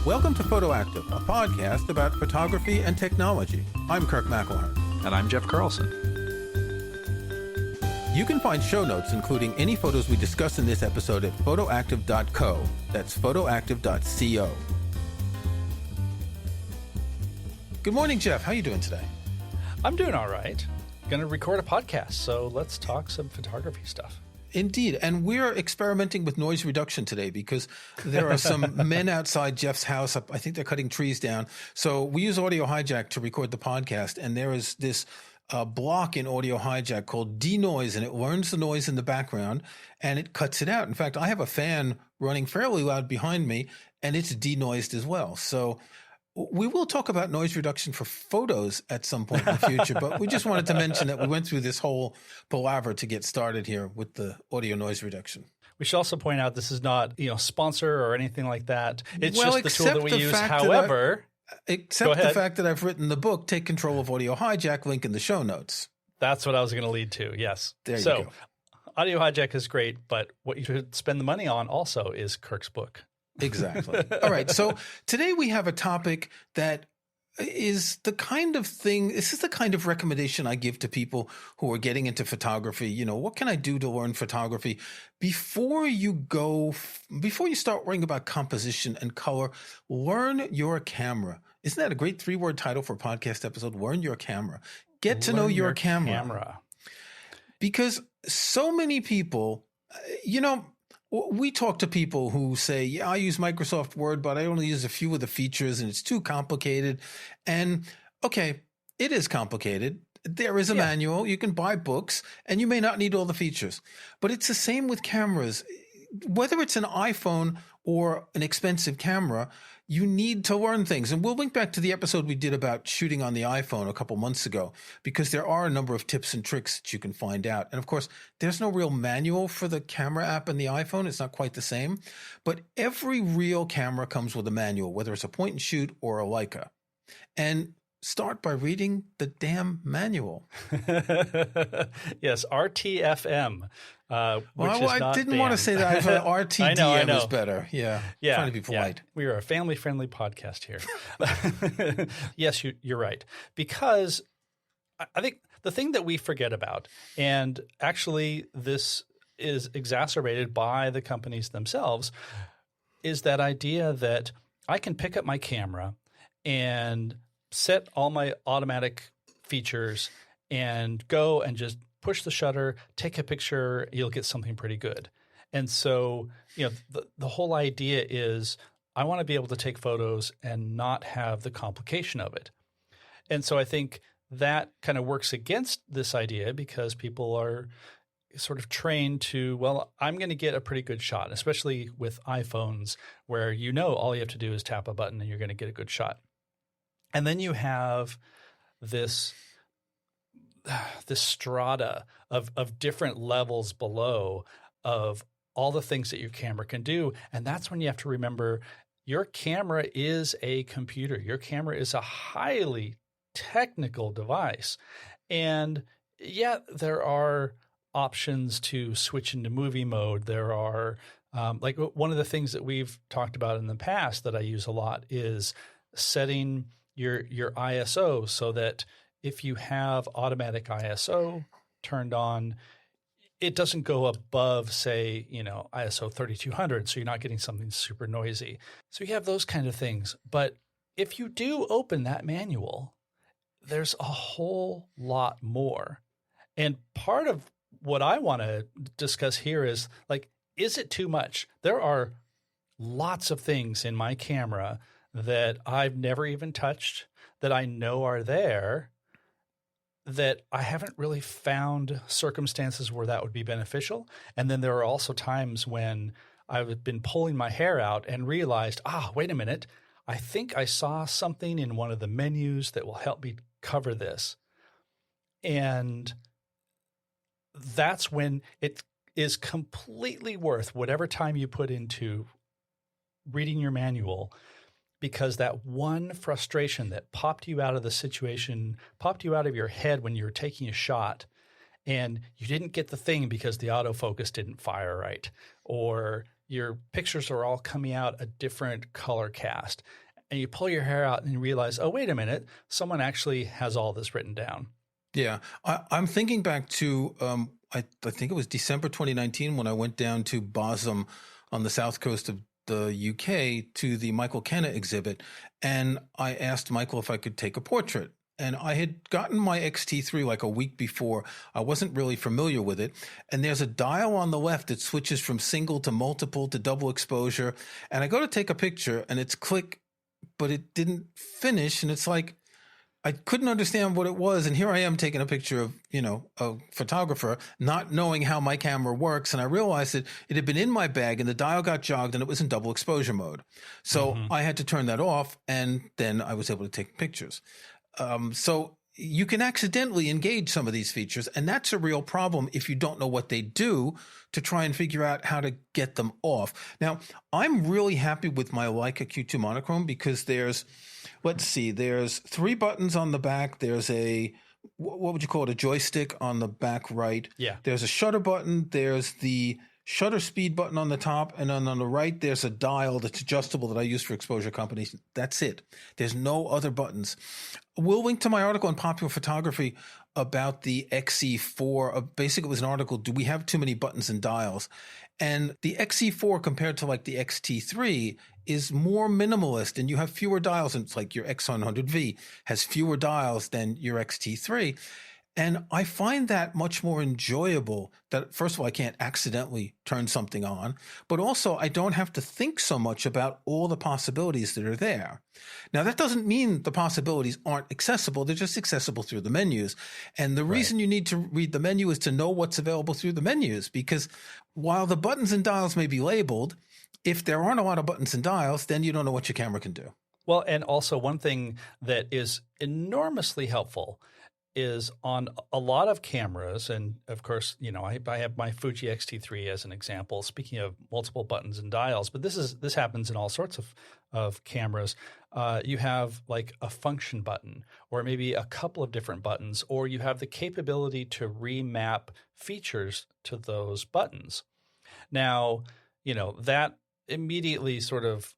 Welcome to Photoactive, a podcast about photography and technology. I'm Kirk McElhearn. And I'm Jeff Carlson. You can find show notes, including any photos we discuss in this episode, at photoactive.co. That's photoactive.co. Good morning, Jeff. How are you doing today? I'm doing all right. Going to record a podcast, so let's talk some photography stuff. Indeed. And we're experimenting with noise reduction today because there are some men outside Jeff's house. I think they're cutting trees down. So we use Audio Hijack to record the podcast. And there is this block in Audio Hijack called denoise, and it learns the noise in the background and it cuts it out. In fact, I have a fan running fairly loud behind me and it's denoised as well. So we will talk about noise reduction for photos at some point in the future, but we just wanted to mention that we went through this whole palaver to get started here with the audio noise reduction. We should also point out this is not, sponsor or anything like that. It's well, just the tool that we use. However, except the fact that I've written the book, Take Control of Audio Hijack, link in the show notes. That's what I was going to lead to. Yes. There you go. Audio Hijack is great, but what you should spend the money on also is Kirk's book. Exactly. All right. So today we have a topic that is the kind of thing, this is the kind of recommendation I give to people who are getting into photography. You know, what can I do to learn photography? Before you start worrying about composition and color, learn your camera. Isn't that a great 3-word title for a podcast episode? Learn your camera. Get to know your camera. Because so many people, we talk to people who say, yeah, I use Microsoft Word, but I only use a few of the features and it's too complicated. And okay, it is complicated. There is a manual. You can buy books and you may not need all the features, but it's the same with cameras. Whether it's an iPhone or an expensive camera, you need to learn things. And we'll link back to the episode we did about shooting on the iPhone a couple months ago, because there are a number of tips and tricks that you can find out. And of course, there's no real manual for the camera app in the iPhone. It's not quite the same, but every real camera comes with a manual, whether it's a point and shoot or a Leica. And start by reading the damn manual. Yes, RTFM. I didn't want to say that. I thought RTDM is better. Yeah. Trying to be polite. We are a family-friendly podcast here. Yes, you're right. Because I think the thing that we forget about, and actually this is exacerbated by the companies themselves, is that idea that I can pick up my camera and set all my automatic features and go and just push the shutter, take a picture, you'll get something pretty good. And so, the whole idea is I want to be able to take photos and not have the complication of it. And so I think that kind of works against this idea because people are sort of trained to, well, I'm going to get a pretty good shot, especially with iPhones where all you have to do is tap a button and you're going to get a good shot. And then you have this strata of different levels below of all the things that your camera can do. And that's when you have to remember your camera is a computer. Your camera is a highly technical device. And there are options to switch into movie mode. There are like one of the things that we've talked about in the past that I use a lot is setting your ISO so that if you have automatic ISO turned on, it doesn't go above, say, ISO 3200, so you're not getting something super noisy. So you have those kind of things. But if you do open that manual, there's a whole lot more. And part of what I want to discuss here is, is it too much? There are lots of things in my camera that I've never even touched, that I know are there, that I haven't really found circumstances where that would be beneficial. And then there are also times when I've been pulling my hair out and realized, wait a minute, I think I saw something in one of the menus that will help me cover this. And that's when it is completely worth whatever time you put into reading your manual, because that one frustration that popped you out of the situation, popped you out of your head when you were taking a shot and you didn't get the thing because the autofocus didn't fire right, or your pictures are all coming out a different color cast. And you pull your hair out and you realize, oh, wait a minute, someone actually has all this written down. Yeah. I'm thinking back to, I think it was December 2019 when I went down to Bosum on the south coast of the UK to the Michael Kenna exhibit. And I asked Michael if I could take a portrait. And I had gotten my XT3 like a week before. I wasn't really familiar with it. And there's a dial on the left that switches from single to multiple to double exposure. And I go to take a picture and it's click, but it didn't finish. And it's like, I couldn't understand what it was. And here I am taking a picture of, a photographer, not knowing how my camera works. And I realized that it had been in my bag and the dial got jogged and it was in double exposure mode. So I had to turn that off. And then I was able to take pictures. So you can accidentally engage some of these features. And that's a real problem if you don't know what they do to try and figure out how to get them off. Now, I'm really happy with my Leica Q2 monochrome because there's 3 buttons on the back. There's what would you call it? A joystick on the back right. Yeah. There's a shutter button. There's the shutter speed button on the top. And then on the right, there's a dial that's adjustable that I use for exposure companies. That's it. There's no other buttons. We'll link to my article on Popular Photography about the XE4. Basically, it was an article, do we have too many buttons and dials? And the XE4 compared to like the XT3 is more minimalist and you have fewer dials. And it's like your X100V has fewer dials than your XT3. And I find that much more enjoyable that, first of all, I can't accidentally turn something on, but also I don't have to think so much about all the possibilities that are there. Now, that doesn't mean the possibilities aren't accessible. They're just accessible through the menus. And the reason you need to read the menu is to know what's available through the menus, because while the buttons and dials may be labeled, if there aren't a lot of buttons and dials, then you don't know what your camera can do. Well, and also one thing that is enormously helpful is on a lot of cameras, and of course, I have my Fuji X-T3 as an example, speaking of multiple buttons and dials, but this happens in all sorts of cameras. You have like a function button or maybe a couple of different buttons, or you have the capability to remap features to those buttons. Now, that immediately sort of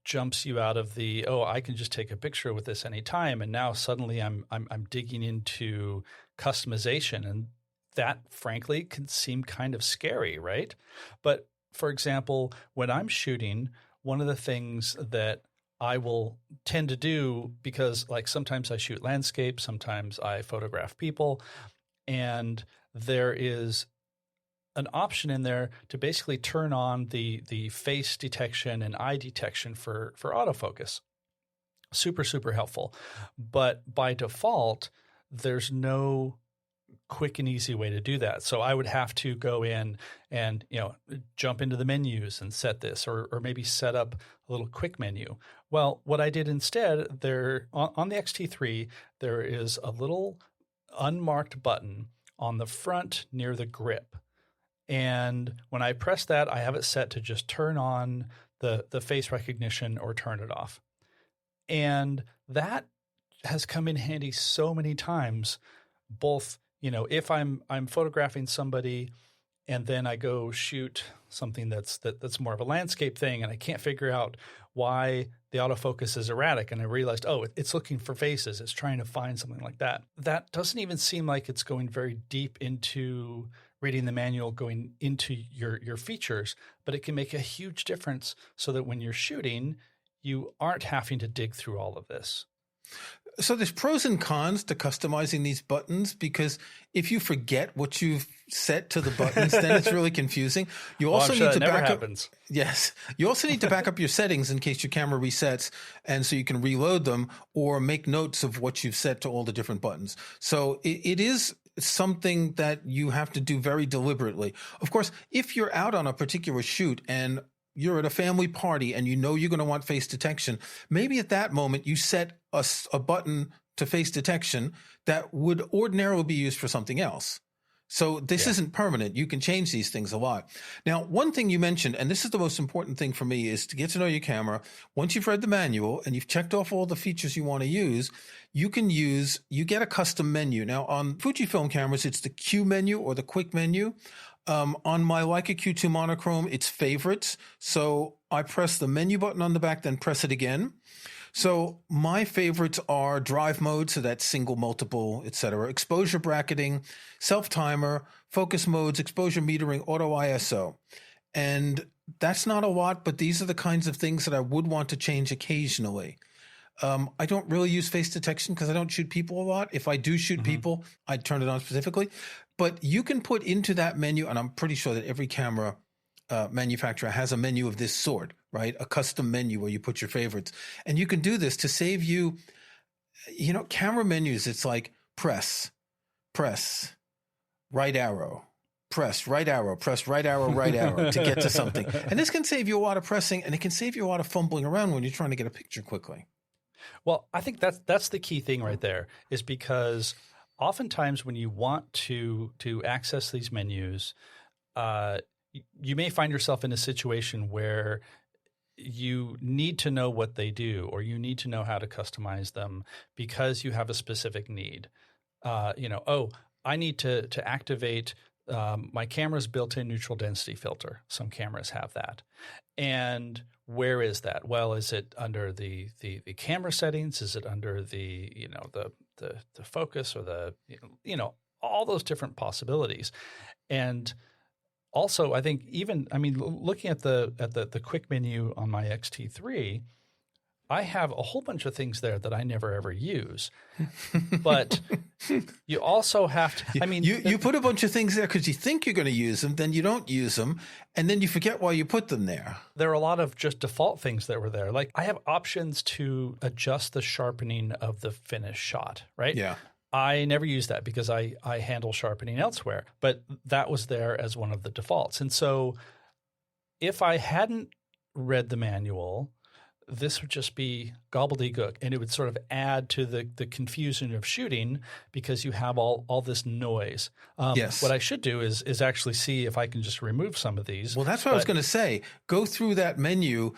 jumps you out of the, I can just take a picture with this anytime. And now suddenly I'm digging into customization. And that frankly can seem kind of scary, right? But for example, when I'm shooting, one of the things that I will tend to do, because like sometimes I shoot landscape, sometimes I photograph people, and there is an option in there to basically turn on the face detection and eye detection for autofocus. Super, super helpful. But by default, there's no quick and easy way to do that. So I would have to go in and, jump into the menus and set this, or maybe set up a little quick menu. Well, what I did instead, there on the X-T3, there is a little unmarked button on the front near the grip. And when I press that, I have it set to just turn on the face recognition or turn it off. And that has come in handy so many times, both, if I'm photographing somebody and then I go shoot something that's more of a landscape thing and I can't figure out why the autofocus is erratic, and I realized, it's looking for faces. It's trying to find something like that. That doesn't even seem like it's going very deep into reading the manual, going into your features, but it can make a huge difference so that when you're shooting, you aren't having to dig through all of this. So there's pros and cons to customizing these buttons, because if you forget what you've set to the buttons, then it's really confusing. You also need to back up. Yes. You also need to back up your settings in case your camera resets, and so you can reload them or make notes of what you've set to all the different buttons. So it is something that you have to do very deliberately. Of course, if you're out on a particular shoot and you're at a family party and you're going to want face detection, maybe at that moment you set a button to face detection that would ordinarily be used for something else. So this isn't permanent. You can change these things a lot. Now, one thing you mentioned, and this is the most important thing for me, is to get to know your camera. Once you've read the manual and you've checked off all the features you want to use, you get a custom menu. Now, on Fujifilm cameras, it's the Q menu or the quick menu. On my Leica Q2 monochrome, it's favorites. So I press the menu button on the back, then press it again. So my favorites are drive mode, so that's single, multiple, etc. Exposure bracketing, self-timer, focus modes, exposure metering, auto ISO. And that's not a lot, but these are the kinds of things that I would want to change occasionally. I don't really use face detection because I don't shoot people a lot. If I do shoot people, I'd turn it on specifically. But you can put into that menu, and I'm pretty sure that every camera manufacturer has a menu of this sort, right? A custom menu where you put your favorites. And you can do this to save you, camera menus. It's like press, right arrow, press, right arrow, press, right arrow, right arrow to get to something. And this can save you a lot of pressing, and it can save you a lot of fumbling around when you're trying to get a picture quickly. Well, I think that's the key thing right there, is because oftentimes when you want to access these menus, you may find yourself in a situation where you need to know what they do, or you need to know how to customize them because you have a specific need. I need to activate my camera's built-in neutral density filter. Some cameras have that. And where is that? Well, is it under the camera settings? Is it under the focus, or all those different possibilities? And also, I think looking at the quick menu on my X-T3, I have a whole bunch of things there that I never ever use. But you also have to, you put a bunch of things there because you think you're going to use them, then you don't use them, and then you forget why you put them there. There are a lot of just default things that were there. Like I have options to adjust the sharpening of the finished shot, right? Yeah. I never use that because I handle sharpening elsewhere, but that was there as one of the defaults. And so if I hadn't read the manual, this would just be gobbledygook, and it would sort of add to the confusion of shooting because you have all this noise. Yes. What I should do is actually see if I can just remove some of these. Well, that's what I was going to say. Go through that menu.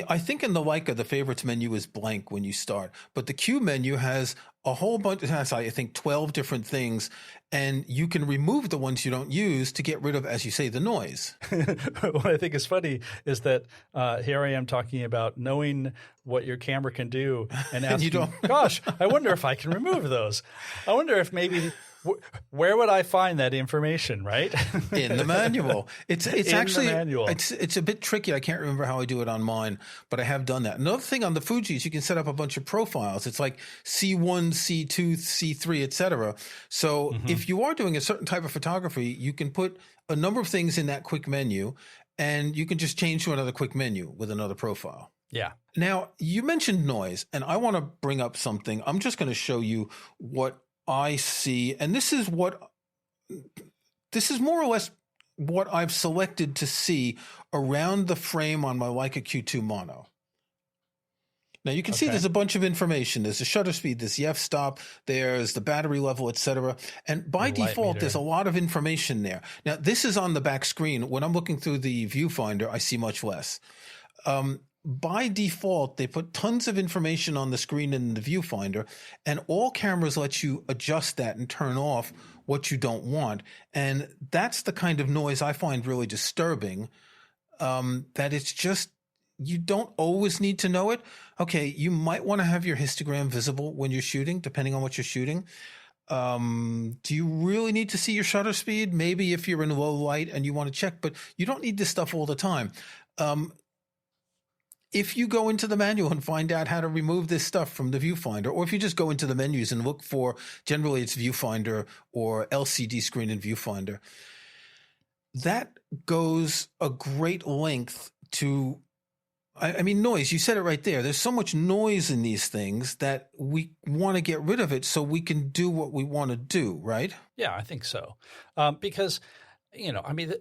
I think in the Leica, the favorites menu is blank when you start, but the Q menu has a whole bunch, I think 12 different things, and you can remove the ones you don't use to get rid of, as you say, the noise. What I think is funny is that here I am talking about knowing what your camera can do and asking, you don't. Gosh, I wonder if I can remove those. I wonder if maybe where would I find that information, right? In the manual. It's actually the manual. It's a bit tricky. I can't remember how I do it on mine, but I have done that. Another thing on the Fujis, you can set up a bunch of profiles. It's like C1, C2, C3, etc. So if you are doing a certain type of photography, you can put a number of things in that quick menu, and you can just change to another quick menu with another profile. Yeah. Now, you mentioned noise, and I want to bring up something. I'm just going to show you what I see, and this is more or less what I've selected to see around the frame on my Leica Q2 mono. Now you can see there's a bunch of information. There's the shutter speed, there's the f-stop, there's the battery level, etc. And by default, there's a lot of information there. Now this is on the back screen. When I'm looking through the viewfinder, I see much less. By default, they put tons of information on the screen in the viewfinder, and all cameras let you adjust that and turn off what you don't want. And that's the kind of noise I find really disturbing, that it's just, you don't always need to know it. Okay, you might want to have your histogram visible when you're shooting, depending on what you're shooting. Do you really need to see your shutter speed? Maybe if you're in low light and you want to check, but you don't need this stuff all the time. If you go into the manual and find out how to remove this stuff from the viewfinder, or if you just go into the menus and look for, generally it's viewfinder or LCD screen in viewfinder, that goes a great length to, I mean, noise. You said it right there. There's so much noise in these things that we want to get rid of it so we can do what we want to do, right? Yeah, I think so. Because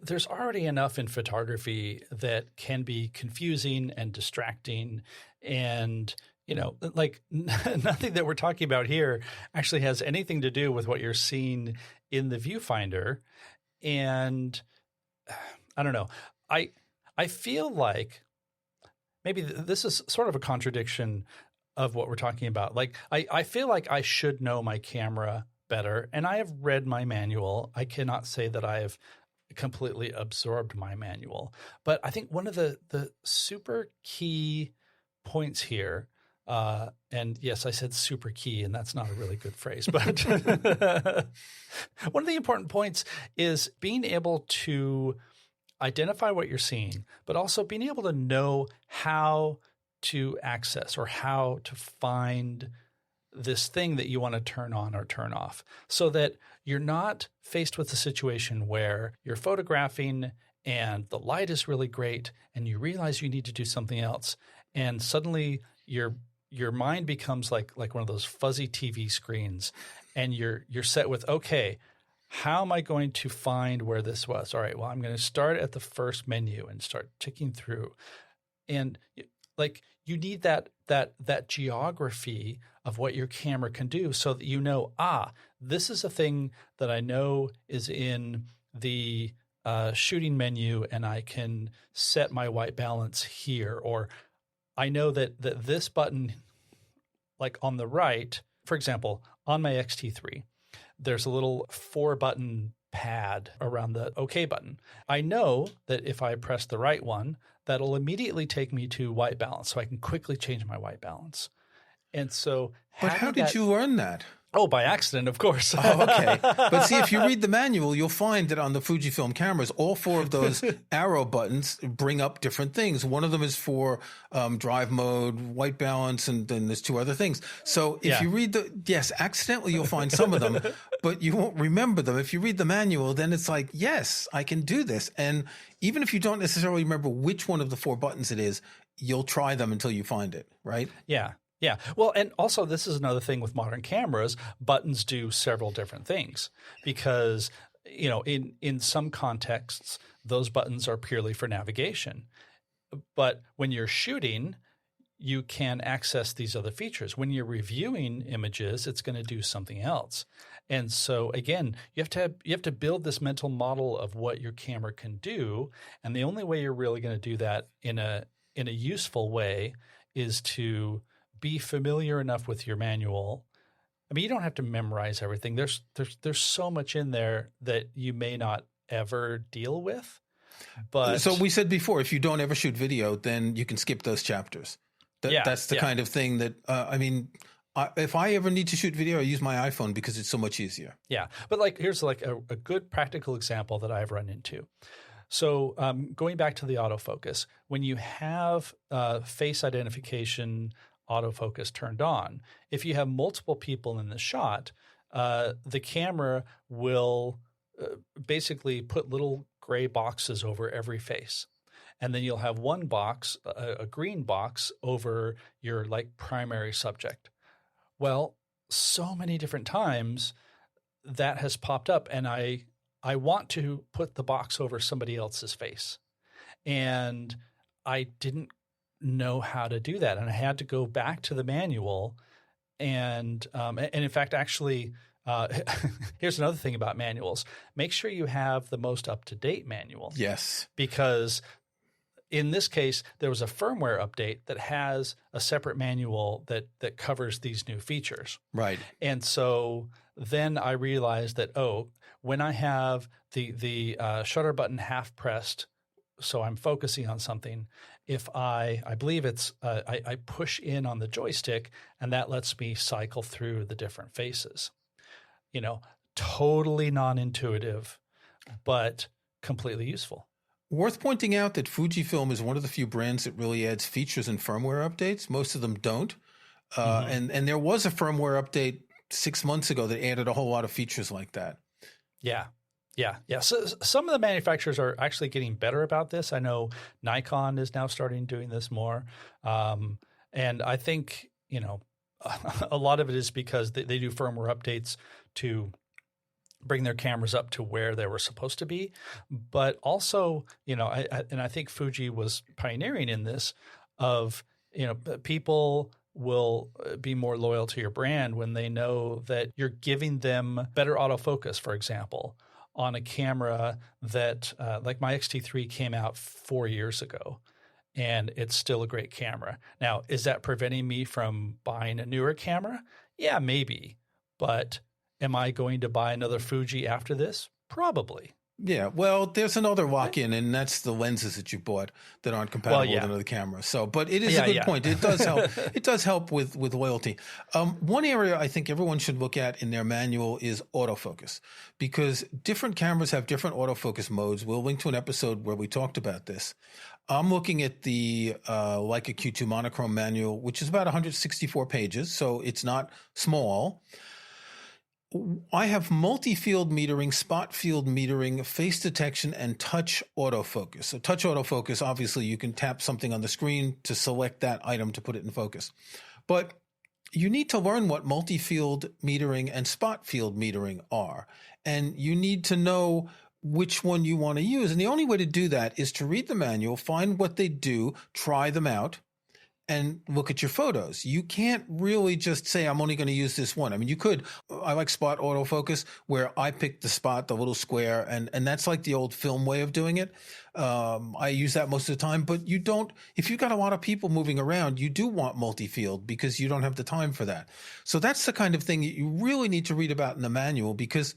there's already enough in photography that can be confusing and distracting, and, nothing that we're talking about here actually has anything to do with what you're seeing in the viewfinder. And I don't know. I feel like maybe this is sort of a contradiction of what we're talking about. Like, I feel like I should know my camera better, and I have read my manual. I cannot say that I have completely absorbed my manual. But I think one of the super key points here, and yes, I said super key, and that's not a really good phrase, but one of the important points is being able to identify what you're seeing, but also being able to know how to access or how to find this thing that you want to turn on or turn off, so that you're not faced with a situation where you're photographing and the light is really great and you realize you need to do something else. And suddenly your mind becomes like one of those fuzzy TV screens, and you're set with, okay, how am I going to find where this was? All right, well, I'm going to start at the first menu and start ticking through. And like, you need that geography of what your camera can do, so that you know, this is a thing that I know is in the shooting menu, and I can set my white balance here. Or I know that this button, like on the right, for example, on my X-T3, there's a little 4-button pad around the OK button. I know that if I press the right one, that'll immediately take me to white balance, so I can quickly change my white balance. And so, but how did you learn that? Oh, by accident, of course. Oh, okay. But see, if you read the manual, you'll find that on the Fujifilm cameras, all 4 of those arrow buttons bring up different things. One of them is for drive mode, white balance, and then there's 2 other things. So if you read accidentally you'll find some of them, but you won't remember them. If you read the manual, then it's like, yes, I can do this. And even if you don't necessarily remember which one of the 4 buttons it is, you'll try them until you find it, right? Yeah. Yeah. Well, and also this is another thing with modern cameras. Buttons do several different things because, in some contexts, those buttons are purely for navigation. But when you're shooting, you can access these other features. When you're reviewing images, it's going to do something else. And so again, you have to build this mental model of what your camera can do. And the only way you're really going to do that in a useful way is to be familiar enough with your manual. I mean, you don't have to memorize everything. There's so much in there that you may not ever deal with. But so we said before, if you don't ever shoot video, then you can skip those chapters. That's the kind of thing that if I ever need to shoot video, I use my iPhone because it's so much easier. Yeah, but here's a good practical example that I've run into. So going back to the autofocus, when you have face identification autofocus turned on, if you have multiple people in the shot, the camera will basically put little gray boxes over every face. And then you'll have one box, a green box, over your primary subject. Well, so many different times that has popped up, and I want to put the box over somebody else's face. And I didn't know how to do that. And I had to go back to the manual. And in fact, actually, here's another thing about manuals. Make sure you have the most up-to-date manual. Yes. Because in this case, there was a firmware update that has a separate manual that covers these new features. Right. And so then I realized that, when I have the shutter button half pressed, so I'm focusing on something, if I believe it's I push in on the joystick, and that lets me cycle through the different faces. Totally non-intuitive, but completely useful. Worth pointing out that Fujifilm is one of the few brands that really adds features and firmware updates. Most of them don't. And there was a firmware update 6 months ago that added a whole lot of features like that. Yeah. So some of the manufacturers are actually getting better about this. I know Nikon is now starting doing this more. And I think, a lot of it is because they do firmware updates to bring their cameras up to where they were supposed to be. But also, I think Fuji was pioneering in this of, people will be more loyal to your brand when they know that you're giving them better autofocus, for example, on a camera that my X-T3 came out 4 years ago, and it's still a great camera. Now, is that preventing me from buying a newer camera? Yeah, maybe. But am I going to buy another Fuji after this? Probably. Yeah, well, there's another lock-in, and that's the lenses that you bought that aren't compatible with another camera. So, but it is a good point. It does help. It does help with loyalty. One area I think everyone should look at in their manual is autofocus, because different cameras have different autofocus modes. We'll link to an episode where we talked about this. I'm looking at the Leica Q2 monochrome manual, which is about 164 pages, so it's not small. I have multi-field metering, spot field metering, face detection, and touch autofocus. So touch autofocus, obviously you can tap something on the screen to select that item to put it in focus. But you need to learn what multi-field metering and spot field metering are. And you need to know which one you want to use. And the only way to do that is to read the manual, find what they do, try them out, and look at your photos. You can't really just say, I'm only going to use this one. I mean, you could. I like spot autofocus, where I pick the spot, the little square, and that's like the old film way of doing it. I use that most of the time, but you don't. If you've got a lot of people moving around, you do want multi-field because you don't have the time for that. So that's the kind of thing that you really need to read about in the manual, because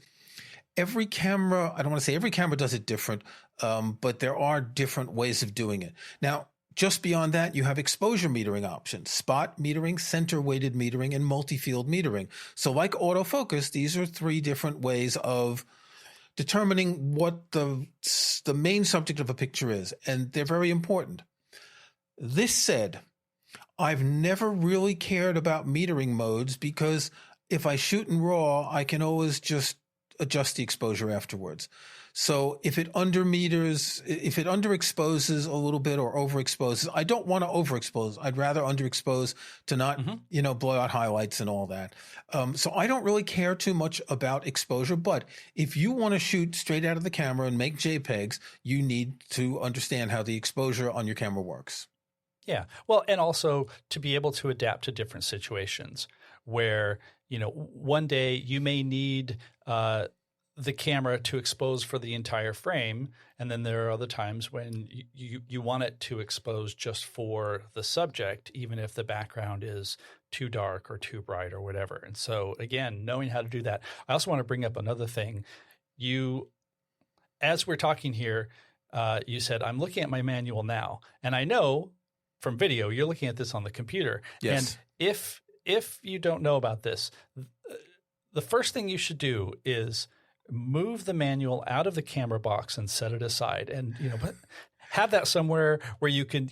every camera, I don't want to say every camera does it different, but there are different ways of doing it. Now, just beyond that, you have exposure metering options, spot metering, center weighted metering, and multi-field metering. So like autofocus, these are three different ways of determining what the main subject of a picture is, and they're very important. This said, I've never really cared about metering modes, because if I shoot in RAW, I can always just adjust the exposure afterwards. So if it underexposes a little bit or overexposes, I don't want to overexpose. I'd rather underexpose to not, blow out highlights and all that. So I don't really care too much about exposure. But if you want to shoot straight out of the camera and make JPEGs, you need to understand how the exposure on your camera works. Yeah. Well, and also to be able to adapt to different situations where, one day you may need the camera to expose for the entire frame, and then there are other times when you want it to expose just for the subject, even if the background is too dark or too bright or whatever. And so, again, knowing how to do that. I also want to bring up another thing. As we're talking here, you said, I'm looking at my manual now, and I know from video you're looking at this on the computer. Yes. And if you don't know about this, the first thing you should do is move the manual out of the camera box and set it aside, and have that somewhere where you can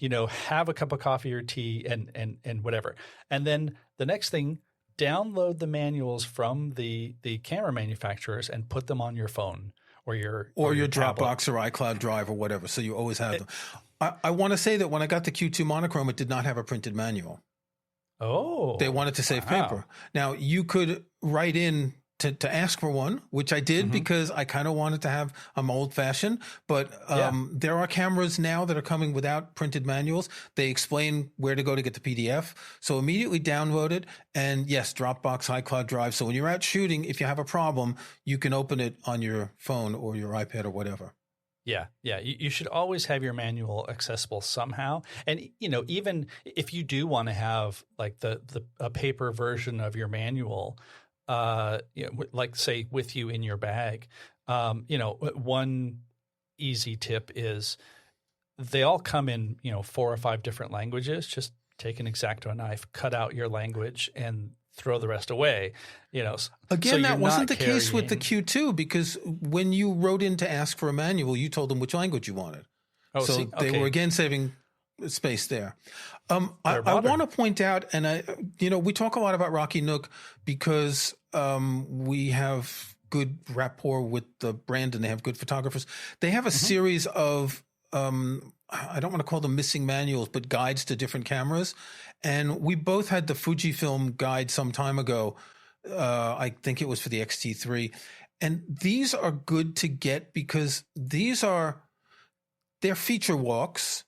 have a cup of coffee or tea and whatever. And then the next thing, download the manuals from the camera manufacturers and put them on your phone or your Dropbox or iCloud Drive or whatever. So you always have them. I want to say that when I got the Q2 monochrome, it did not have a printed manual. Oh, they wanted to save paper. Now you could write in to ask for one, which I did because I kind of wanted to have, I'm old fashioned, but there are cameras now that are coming without printed manuals. They explain where to go to get the PDF. So immediately download it. And yes, Dropbox, iCloud Drive. So when you're out shooting, if you have a problem, you can open it on your phone or your iPad or whatever. Yeah. Yeah. You should always have your manual accessible somehow. And, even if you do want to have like a paper version of your manual, like say with you in your bag, one easy tip is they all come in, 4 or 5 different languages. Just take an X-Acto knife, cut out your language, and throw the rest away. Again, so that wasn't the case with the Q2, because when you wrote in to ask for a manual, you told them which language you wanted. Oh, so they were again saving space there. I want to point out, and we talk a lot about Rocky Nook because we have good rapport with the brand and they have good photographers. They have a series of I don't want to call them missing manuals, but guides to different cameras. And we both had the Fujifilm guide some time ago. I think it was for the X-T3. And these are good to get because they're feature walks,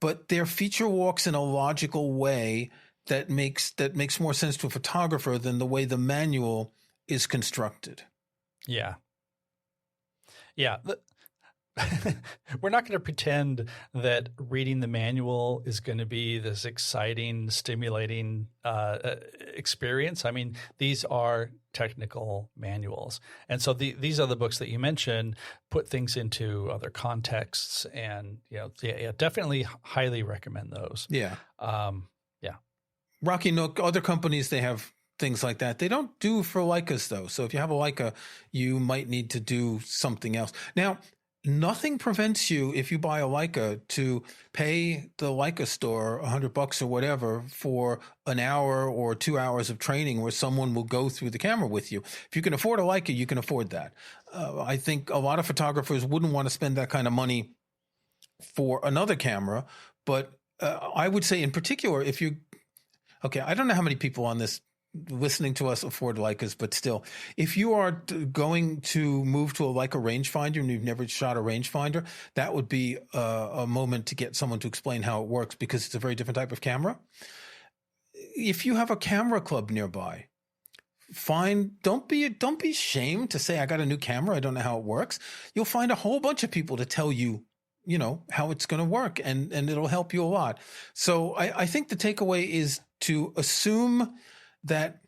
but they're feature walks in a logical way that makes more sense to a photographer than the way the manual is constructed. Yeah. Yeah. we're not going to pretend that reading the manual is going to be this exciting, stimulating experience. I mean, these are technical manuals. And so these are the books that you mentioned, put things into other contexts, and, definitely highly recommend those. Yeah. Yeah. Rocky Nook, other companies, they have things like that. They don't do for Leicas though. So if you have a Leica, you might need to do something else. Now, nothing prevents you, if you buy a Leica, to pay the Leica store $100 or whatever for an hour or 2 hours of training where someone will go through the camera with you. If you can afford a Leica, you can afford that. I think a lot of photographers wouldn't want to spend that kind of money for another camera. But I would say in particular, I don't know how many people on this listening to us afford Leicas, but still, if you are going to move to a Leica rangefinder and you've never shot a rangefinder, that would be a moment to get someone to explain how it works, because it's a very different type of camera. If you have a camera club nearby, fine. Don't be ashamed to say, I got a new camera, I don't know how it works. You'll find a whole bunch of people to tell you, how it's going to work, and it'll help you a lot. So I think the takeaway is to assume that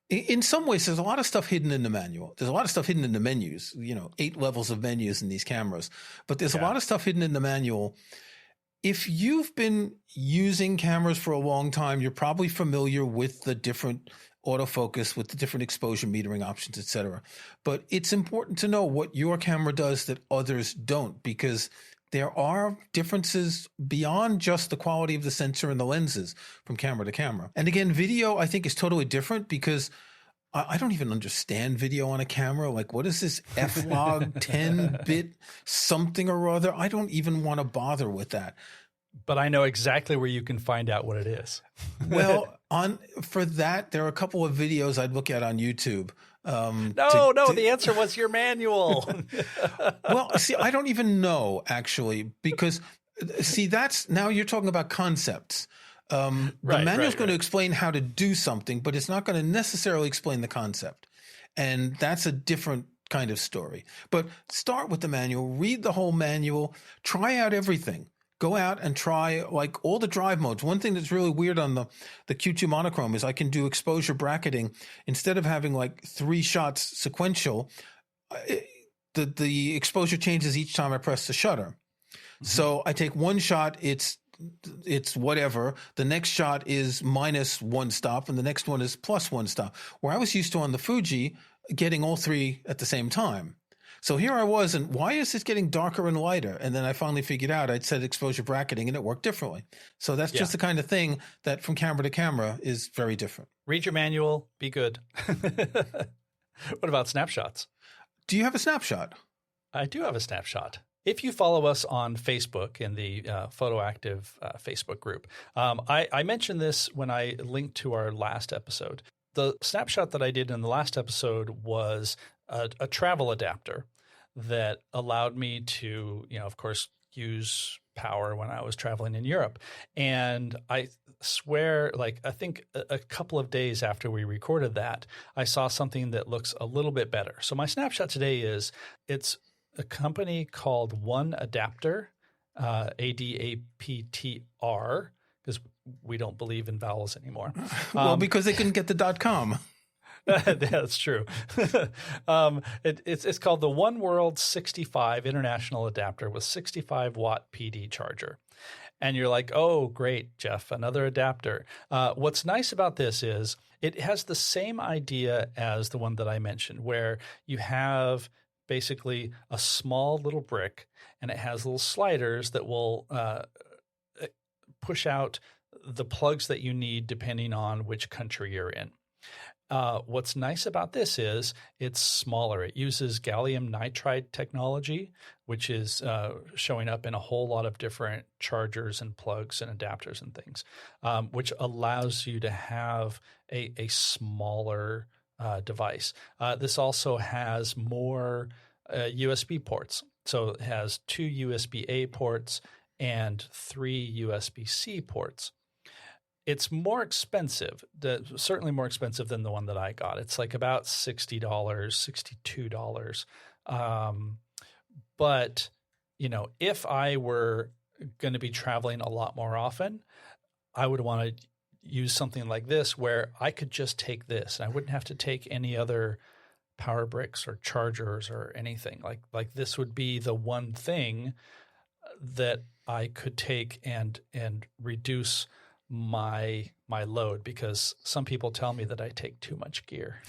in some ways there's a lot of stuff hidden in the manual. There's a lot of stuff hidden in the menus, 8 levels of menus in these cameras, but there's a lot of stuff hidden in the manual. If you've been using cameras for a long time, you're probably familiar with the different autofocus, with the different exposure metering options, et cetera. But it's important to know what your camera does that others don't, because there are differences beyond just the quality of the sensor and the lenses from camera to camera. And again, video, I think, is totally different, because I don't even understand video on a camera. Like, what is this F-Log 10-bit something or other? I don't even want to bother with that. But I know exactly where you can find out what it is. Well, for that, there are a couple of videos I'd look at on YouTube. The answer was your manual. Well, see, I don't even know, actually, because now you're talking about concepts. The manual is going to explain how to do something, but it's not going to necessarily explain the concept. And that's a different kind of story. But start with the manual, read the whole manual, try out everything. Go out and try like all the drive modes. One thing that's really weird on the Q2 monochrome is I can do exposure bracketing. Instead of having like 3 shots sequential, the exposure changes each time I press the shutter. Mm-hmm. So I take one shot, it's whatever. The next shot is -1 stop, and the next one is +1 stop. Where I was used to on the Fuji, getting all 3 at the same time. So here I was, and why is this getting darker and lighter? And then I finally figured out I'd set exposure bracketing and it worked differently. So that's just the kind of thing that from camera to camera is very different. Read your manual, be good. What about snapshots? Do you have a snapshot? I do have a snapshot. If you follow us on Facebook in the PhotoActive Facebook group, I mentioned this when I linked to our last episode. The snapshot that I did in the last episode was a travel adapter that allowed me to, of course, use power when I was traveling in Europe. And I swear, I think a couple of days after we recorded that, I saw something that looks a little bit better. So my snapshot today it's a company called One Adapter, ADAPTR, because we don't believe in vowels anymore. Well, because they couldn't get the .com. That's true. It's called the One World 65 International Adapter with 65-watt PD charger. And you're like, oh, great, Jeff, another adapter. What's nice about this is it has the same idea as the one that I mentioned, where you have basically a small little brick, and it has little sliders that will push out the plugs that you need depending on which country you're in. What's nice about this is it's smaller. It uses gallium nitride technology, which is showing up in a whole lot of different chargers and plugs and adapters and things, which allows you to have a smaller device. This also has more USB ports. So it has 2 USB-A ports and 3 USB-C ports. It's more expensive, certainly more expensive than the one that I got. It's like about $60, $62. But if I were going to be traveling a lot more often, I would want to use something like this where I could just take this and I wouldn't have to take any other power bricks or chargers or anything. Like this would be the one thing that I could take and reduce my load, because some people tell me that I take too much gear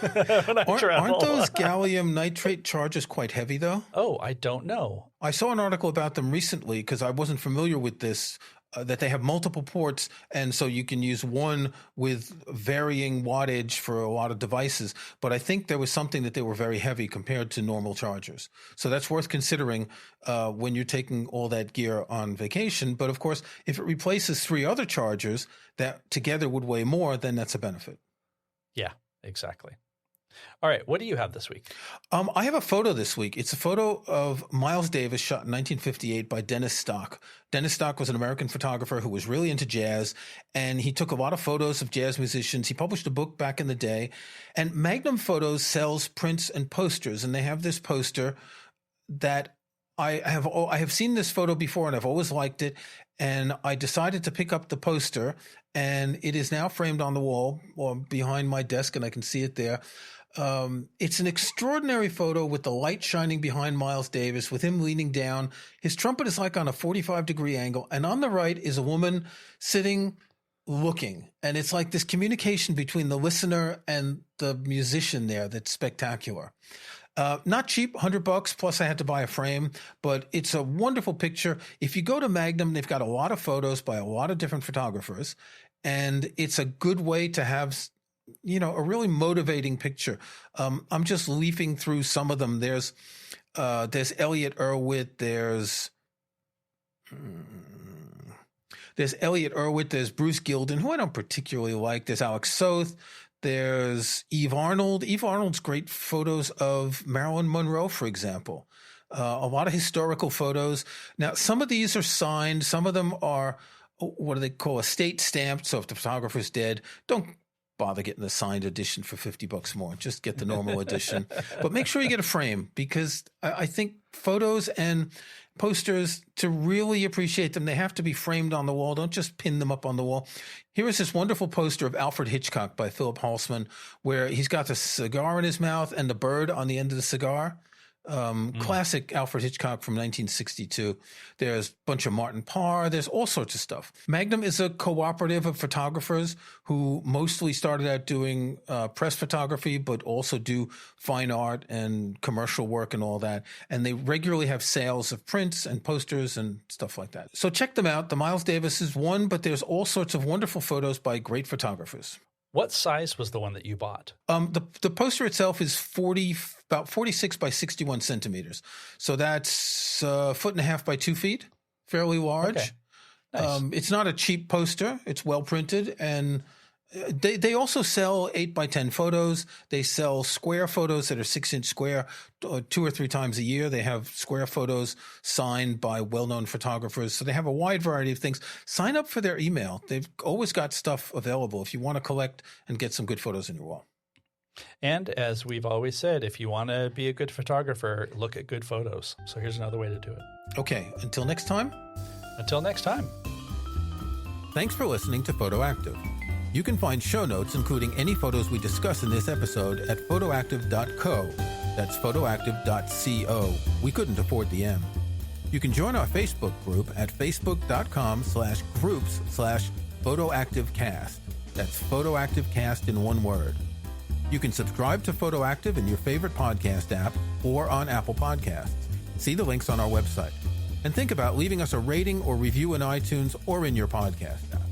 when I travel. Aren't those gallium nitrate chargers quite heavy though? Oh, I don't know. I saw an article about them recently because I wasn't familiar with this, that they have multiple ports, and so you can use one with varying wattage for a lot of devices. But I think there was something that they were very heavy compared to normal chargers. So that's worth considering when you're taking all that gear on vacation. But of course, if it replaces 3 other chargers that together would weigh more, then that's a benefit. Yeah, exactly. All right. What do you have this week? I have a photo this week. It's a photo of Miles Davis shot in 1958 by Dennis Stock. Dennis Stock was an American photographer who was really into jazz, and he took a lot of photos of jazz musicians. He published a book back in the day, and Magnum Photos sells prints and posters, and they have this poster that I have seen this photo before, and I've always liked it, and I decided to pick up the poster, and it is now framed on the wall or behind my desk, and I can see it there. It's an extraordinary photo with the light shining behind Miles Davis, with him leaning down. His trumpet is like on a 45-degree angle. And on the right is a woman sitting, looking. And it's like this communication between the listener and the musician there that's spectacular. Not cheap, $100, plus I had to buy a frame, but it's a wonderful picture. If you go to Magnum, they've got a lot of photos by a lot of different photographers. And it's a good way to have a really motivating picture. I'm just leafing through some of them. There's Elliot Erwitt. There's Elliot Erwitt. There's Bruce Gilden, who I don't particularly like. There's Alex Soth. There's Eve Arnold. Eve Arnold's great photos of Marilyn Monroe, for example. A lot of historical photos. Now, some of these are signed. Some of them are, what do they call, estate stamped. So if the photographer's dead, don't bother getting the signed edition for $50 more. Just get the normal edition. But make sure you get a frame, because I think photos and posters, to really appreciate them, they have to be framed on the wall. Don't just pin them up on the wall. Here is this wonderful poster of Alfred Hitchcock by Philip Halsman, where he's got the cigar in his mouth and the bird on the end of the cigar. Classic Alfred Hitchcock from 1962. There's a bunch of Martin Parr. There's all sorts of stuff. Magnum is a cooperative of photographers who mostly started out doing press photography, but also do fine art and commercial work and all that. And they regularly have sales of prints and posters and stuff like that. So check them out. The Miles Davis is one, but there's all sorts of wonderful photos by great photographers. What size was the one that you bought? The poster itself is about 46 by 61 centimeters. So that's a 1.5 by 2 feet, fairly large. Okay. Nice. It's not a cheap poster. It's well printed, and they also sell 8 by 10 photos. They sell square photos that are 6-inch square 2 or 3 times a year. They have square photos signed by well-known photographers. So they have a wide variety of things. Sign up for their email. They've always got stuff available if you want to collect and get some good photos on your wall. And as we've always said, if you want to be a good photographer, look at good photos. So here's another way to do it. Okay, until next time. Until next time. Thanks for listening to Photoactive. You can find show notes, including any photos we discuss in this episode, at photoactive.co. That's photoactive.co. We couldn't afford the M. You can join our Facebook group at facebook.com/groups/photoactivecast. That's photoactivecast in one word. You can subscribe to Photoactive in your favorite podcast app or on Apple Podcasts. See the links on our website. And think about leaving us a rating or review in iTunes or in your podcast app.